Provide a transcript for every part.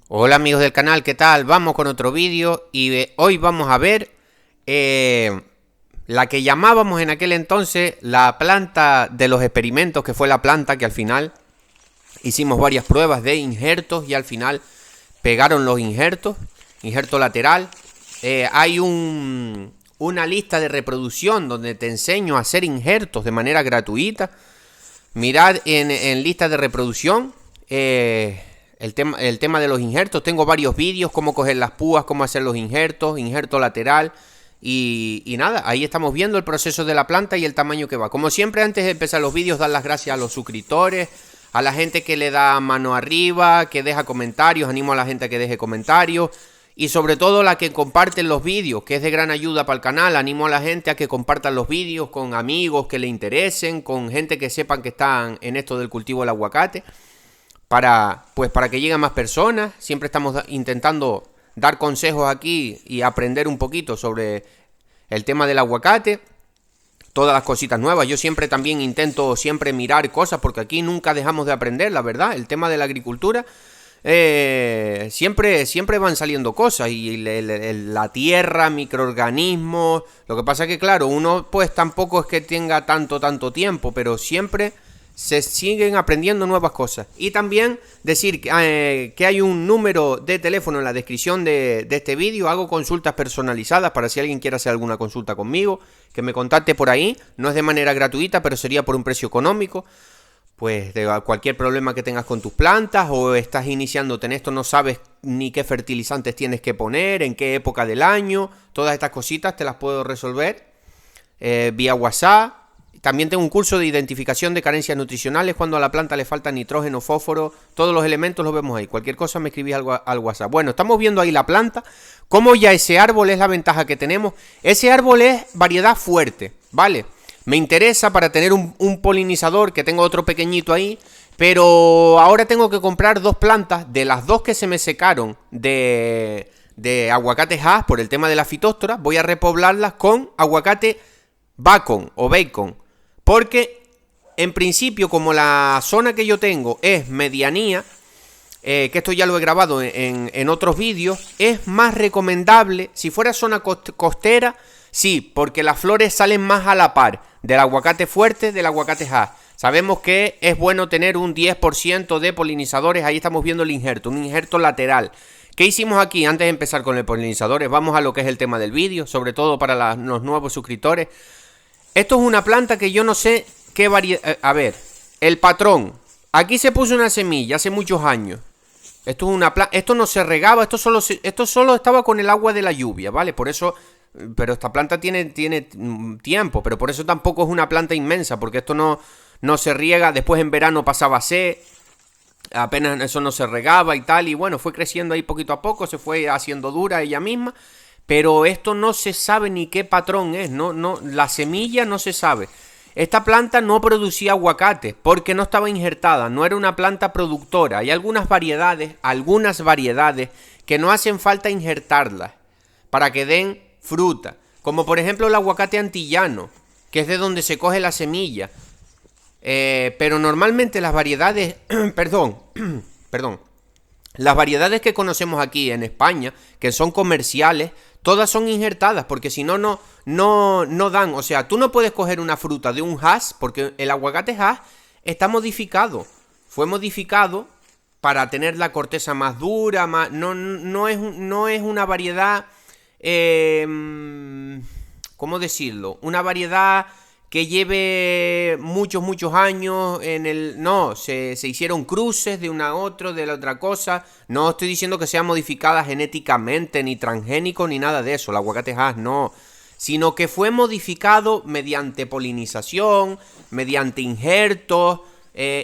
Hola amigos del canal, ¿qué tal? Vamos con otro vídeo y hoy vamos a ver la que llamábamos en aquel entonces la planta de los experimentos, que fue la planta que al final hicimos varias pruebas de injertos y al final pegaron los injertos, injerto lateral. Hay una lista de reproducción donde te enseño a hacer injertos de manera gratuita. Mirad en lista de reproducción. El tema de los injertos, tengo varios vídeos, cómo coger las púas, cómo hacer los injertos, injerto lateral y nada, ahí estamos viendo el proceso de la planta y el tamaño que va. Como siempre, antes de empezar los vídeos, dar las gracias a los suscriptores, a la gente que le da mano arriba, que deja comentarios, animo a la gente a que deje comentarios y sobre todo la que comparten los vídeos, que es de gran ayuda para el canal. Animo a la gente a que compartan los vídeos con amigos que le interesen, con gente que sepan que están en esto del cultivo del aguacate. Para que lleguen más personas. Siempre estamos intentando dar consejos aquí y aprender un poquito sobre el tema del aguacate, todas las cositas nuevas. Yo siempre también intento siempre mirar cosas porque aquí nunca dejamos de aprender, la verdad. El tema de la agricultura, siempre van saliendo cosas y la tierra, microorganismos. Lo que pasa es que claro, uno pues tampoco es que tenga tanto tiempo, pero siempre se siguen aprendiendo nuevas cosas. Y también decir que hay un número de teléfono en la descripción de este vídeo. Hago consultas personalizadas para si alguien quiere hacer alguna consulta conmigo, que me contacte por ahí. No es de manera gratuita, pero sería por un precio económico. Pues de cualquier problema que tengas con tus plantas o estás iniciándote en esto, no sabes ni qué fertilizantes tienes que poner, en qué época del año. Todas estas cositas te las puedo resolver vía WhatsApp. También tengo un curso de identificación de carencias nutricionales, cuando a la planta le falta nitrógeno, fósforo, todos los elementos los vemos ahí. Cualquier cosa me escribís al WhatsApp. Bueno, estamos viendo ahí la planta, cómo ya ese árbol es la ventaja que tenemos. Ese árbol es variedad fuerte, ¿vale? Me interesa para tener un polinizador, que tengo otro pequeñito ahí, pero ahora tengo que comprar dos plantas, de las dos que se me secaron de aguacate Hass por el tema de la fitóstora. Voy a repoblarlas con aguacate bacon o bacon. Porque en principio, como la zona que yo tengo es medianía, que esto ya lo he grabado en otros vídeos, es más recomendable, si fuera zona costera, sí, porque las flores salen más a la par del aguacate fuerte del aguacate Hass. Sabemos que es bueno tener un 10% de polinizadores. Ahí estamos viendo el injerto, un injerto lateral. ¿Qué hicimos aquí? Antes de empezar con el polinizadores, vamos a lo que es el tema del vídeo, sobre todo para los nuevos suscriptores. Esto es una planta que yo no sé qué variedad. A ver, el patrón. Aquí se puso una semilla hace muchos años. Esto es una planta. Esto no se regaba, esto solo estaba con el agua de la lluvia, ¿vale? Por eso. Pero esta planta tiene tiempo, pero por eso tampoco es una planta inmensa, porque esto no se riega. Después en verano pasaba a ser. Apenas eso no se regaba y tal. Y bueno, fue creciendo ahí poquito a poco, se fue haciendo dura ella misma. Pero esto no se sabe ni qué patrón es, la semilla no se sabe. Esta planta no producía aguacate porque no estaba injertada, no era una planta productora. Hay algunas variedades que no hacen falta injertarlas para que den fruta. Como por ejemplo el aguacate antillano, que es de donde se coge la semilla. Pero normalmente las variedades, perdón, las variedades que conocemos aquí en España, que son comerciales, todas son injertadas, porque si no dan. O sea, tú no puedes coger una fruta de un Hass, porque el aguacate Hass está modificado. Fue modificado para tener la corteza más dura, no es una variedad, ¿cómo decirlo? Una variedad que lleve muchos años en el. No, se hicieron cruces de una a otra, de la otra cosa. No estoy diciendo que sea modificada genéticamente, ni transgénico, ni nada de eso. El aguacate Hass no. Sino que fue modificado mediante polinización, mediante injertos,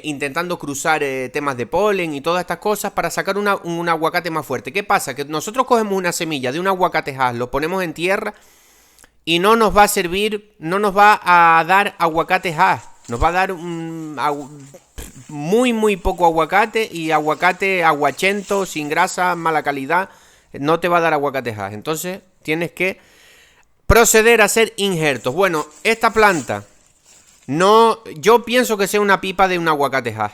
intentando cruzar temas de polen y todas estas cosas para sacar un aguacate más fuerte. ¿Qué pasa? Que nosotros cogemos una semilla de un aguacate Hass, lo ponemos en tierra y no nos va a servir, no nos va a dar aguacate Hass. Nos va a dar muy poco aguacate, y aguacate aguachento, sin grasa, mala calidad. No te va a dar aguacate Hass. Entonces tienes que proceder a hacer injertos. Bueno, esta planta, yo pienso que sea una pipa de un aguacate Hass.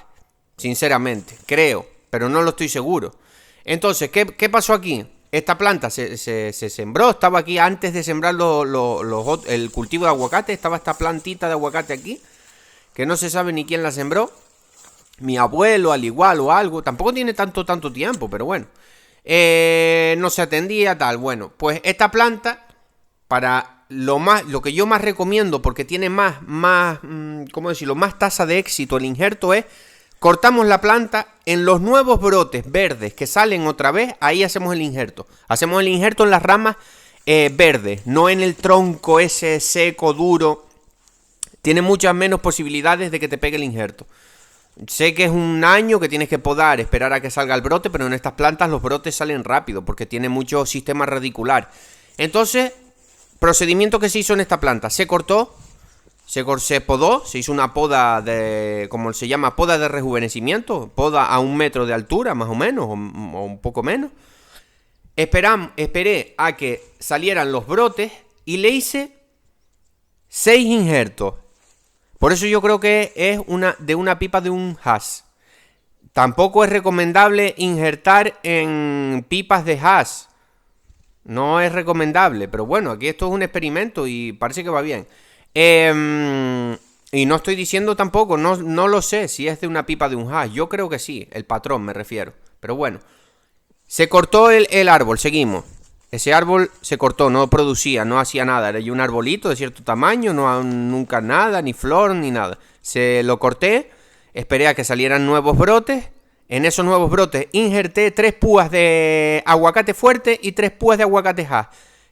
Sinceramente, creo, pero no lo estoy seguro. Entonces, ¿qué pasó aquí? Esta planta se sembró, estaba aquí antes de sembrar el cultivo de aguacate, estaba esta plantita de aguacate aquí, que no se sabe ni quién la sembró. Mi abuelo, al igual o algo, tampoco tiene tanto tiempo, pero bueno. No se atendía, tal. Bueno, pues esta planta, para lo que yo más recomiendo, porque tiene ¿cómo decirlo? Más tasa de éxito el injerto es, cortamos la planta en los nuevos brotes verdes que salen otra vez, ahí hacemos el injerto. Hacemos el injerto en las ramas verdes, no en el tronco ese seco, duro. Tiene muchas menos posibilidades de que te pegue el injerto. Sé que es un año que tienes que podar, esperar a que salga el brote, pero en estas plantas los brotes salen rápido porque tiene mucho sistema radicular. Entonces, procedimiento que se hizo en esta planta, se cortó, se podó, se hizo una poda de, como se llama, poda de rejuvenecimiento, poda a 1 metro de altura más o menos, o un poco menos. Esperé a que salieran los brotes y le hice 6 injertos. Por eso yo creo que es de una pipa de un hash. Tampoco es recomendable injertar en pipas de hash. No es recomendable, pero bueno, aquí esto es un experimento y parece que va bien. Y no estoy diciendo tampoco, no lo sé si es de una pipa de un hash. Yo creo que sí, el patrón me refiero. Pero bueno, se cortó el árbol, seguimos. Ese árbol se cortó, no producía, no hacía nada. Era un arbolito de cierto tamaño, nunca nada, ni flor, ni nada. Se lo corté, esperé a que salieran nuevos brotes. En esos nuevos brotes injerté 3 púas de aguacate fuerte y 3 púas de aguacate hass.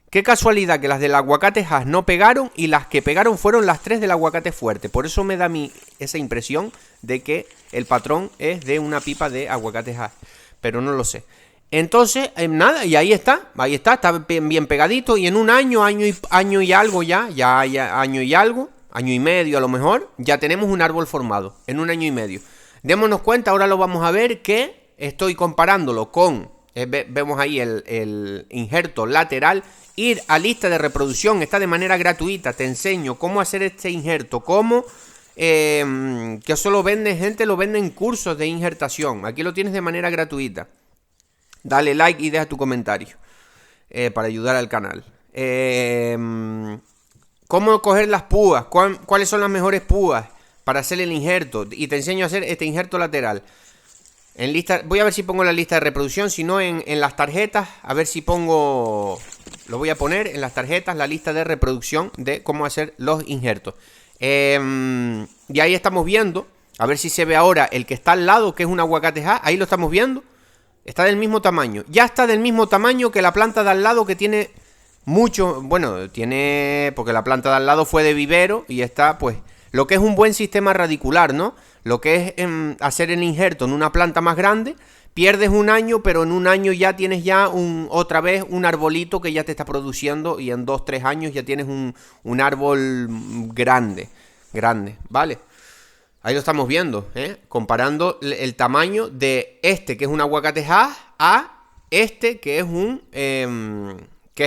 Qué casualidad que las del aguacate hass no pegaron y las que pegaron fueron las 3 del aguacate fuerte. Por eso me da a mí esa impresión de que el patrón es de una pipa de aguacate hass. Pero no lo sé. Entonces, nada, y ahí está, está bien pegadito. Y en un año y algo año y medio a lo mejor, ya tenemos un árbol formado, en un año y medio. Démonos cuenta, ahora lo vamos a ver, que estoy comparándolo con, vemos ahí el injerto lateral. Ir a lista de reproducción, está de manera gratuita, te enseño cómo hacer este injerto, que eso lo vende gente, lo vende en cursos de injertación. Aquí lo tienes de manera gratuita. Dale like y deja tu comentario para ayudar al canal. ¿Cómo coger las púas? ¿Cuáles son las mejores púas para hacer el injerto? Y te enseño a hacer este injerto lateral. En lista, voy a ver si pongo la lista de reproducción, si no en las tarjetas, a ver si pongo, lo voy a poner en las tarjetas, la lista de reproducción de cómo hacer los injertos. Y ahí estamos viendo, a ver si se ve ahora el que está al lado, que es un aguacate hass, ahí lo estamos viendo. Está del mismo tamaño. Ya está del mismo tamaño que la planta de al lado, que tiene mucho. Bueno, tiene. Porque la planta de al lado fue de vivero. Y está, pues. Lo que es un buen sistema radicular, ¿no? Lo que es hacer el injerto en una planta más grande. Pierdes un año, pero en un año ya tienes ya otra vez un arbolito que ya te está produciendo. Y en 2-3 años ya tienes un árbol grande. Grande, ¿vale? Ahí lo estamos viendo, comparando el tamaño de este, que es un aguacate hass, a este, que es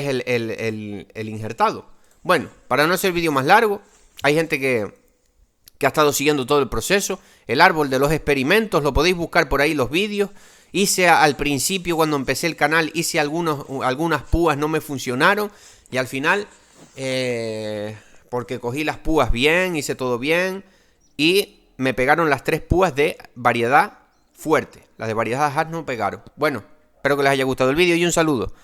el injertado. Bueno, para no hacer el vídeo más largo, hay gente que ha estado siguiendo todo el proceso. El árbol de los experimentos, lo podéis buscar por ahí los vídeos. Hice al principio, cuando empecé el canal, hice algunas púas, no me funcionaron. Y al final, porque cogí las púas bien, hice todo bien. Y me pegaron las 3 púas de variedad fuerte. Las de variedad hass no pegaron. Bueno, espero que les haya gustado el vídeo y un saludo.